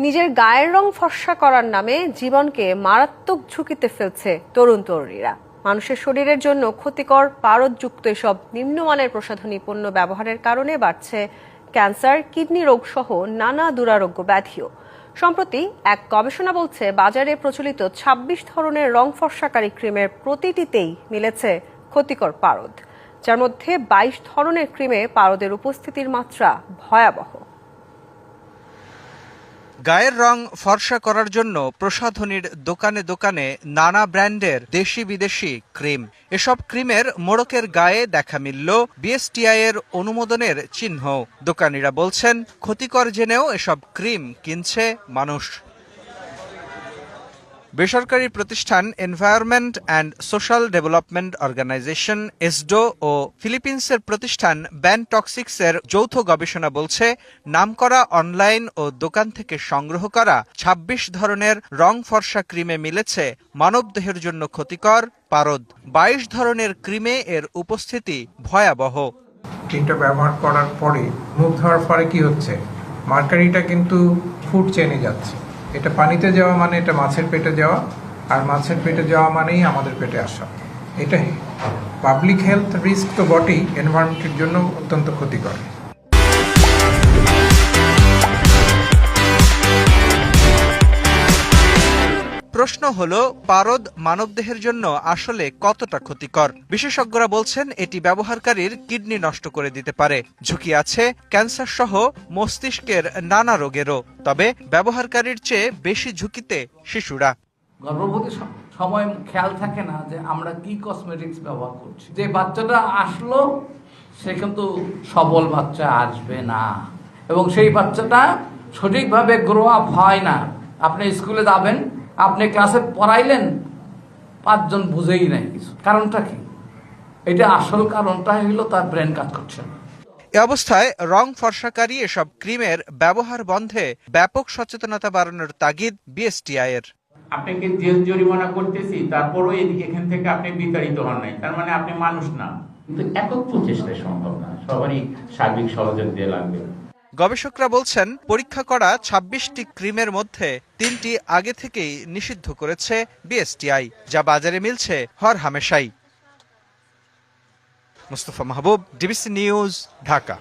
নিজের গায়ের রং ফর্সা করার নামে জীবনকে মারাত্মক ঝুঁকিতে ফেলছে তরুণ তরুণীরা। মানুষের শরীরের জন্য ক্ষতিকর পারদযুক্ত এসব নিম্নমানের প্রসাধনী পণ্য ব্যবহারের কারণে বাড়ছে ক্যান্সার, কিডনি রোগ সহ নানা দুরারোগ্য ব্যাধিও। সম্প্রতি এক গবেষণা বলছে, বাজারে প্রচলিত ২৬ ধরনের রং ফর্সাকারী ক্রিমের প্রতিটিতেই মিলেছে ক্ষতিকর পারদ, যার মধ্যে ২২ ধরনের ক্রিমে পারদের উপস্থিতির মাত্রা ভয়াবহ। গায়ের রং ফর্সা করার জন্য প্রসাধনীর দোকানে দোকানে নানা ব্র্যান্ডের দেশি বিদেশি ক্রিম। এসব ক্রিমের মোড়কের গায়ে দেখা মিলল বিএসটিআই এর অনুমোদনের চিহ্ন। দোকানিরা বলছেন, ক্ষতিকর জেনেও এসব ক্রিম কিনছে মানুষ। বেসরকারি প্রতিষ্ঠান environment and social development organization ESDO ও ফিলিপিন্সের প্রতিষ্ঠান ব্যানটক্সিক্সের যৌথ গবেষণা বলছে, নামকরা অনলাইন ও দোকান থেকে সংগ্রহ করা ২৬ ধরনের রং ফর্সা ক্রিমে মিলেছে মানবদেহের জন্য ক্ষতিকর পারদ। ২২ ধরনের ক্রিমে এর উপস্থিতি ভয়াবহ। ক্রিমটা ব্যবহার করার পরে মুখ ধোয়ার পরে কি হচ্ছে, মার্কারিটা কিন্তু ফুড চেনে যাচ্ছে। এটা পানিতে যাওয়া মানে এটা মাছের পেটে যাওয়া, আর মাছের পেটে যাওয়া মানেই আমাদের পেটে আসা। এটাই পাবলিক হেলথ রিস্ক তো বটেই, এনভায়রনমেন্টের জন্য অত্যন্ত ক্ষতিকর। প্রশ্ন হলো, পারদ মানবদেহের জন্য আসলে কতটা ক্ষতিকর? বিশেষজ্ঞরা বলছেন, এটি ব্যবহারকারীর কিডনি নষ্ট করে দিতে পারে। ঝুঁকি আছে ক্যান্সার সহ মস্তিষ্কের নানা রোগেরও। তবে ব্যবহারকারীর চেয়ে বেশি ঝুঁকিতে শিশুরা। গর্ভবতী সময় খেয়াল থাকে না যে আমরা কি কসমেটিক্স ব্যবহার করছি। যে বাচ্চাটা আসলো সে কিন্তু সবল বাচ্চা আসবে না, এবং সেই বাচ্চাটা সঠিকভাবে গ্রো আপ হয় না। আপনি স্কুলে যাবেন, আপনি ক্লাসে পড়াইলেন, ৫ জন বুঝেই নাই কিছু। কারণটা কি? এটা আসল কারণটা হলো তার ব্রেন কাজ করছে না। এ অবস্থায় রং ফর্সাকারী এসব ক্রিমের ব্যবহার বন্ধে ব্যাপক সচেতনতা বাড়ানোর তাগিদ বিএসটিআই এর। আপনাকে জেল জরিমানা করতেছি, তারপরও এখান থেকে আপনি বিতাড়িত হন নাই, তার মানে আপনি মানুষ না। কিন্তু একক প্রচেষ্টায় সম্ভব না, সবারই সার্বিক সহযোগিতা লাগবে। গবেষকরা বলছেন, পরীক্ষা করা ২৬টি ক্রিমের মধ্যে ৩টি আগে থেকেই নিষিদ্ধ করেছে বিএসটিআই, যা বাজারে মিলছে হরহামেশাই। মুস্তফা মাহবুব, ডিবিসি নিউজ, ঢাকা।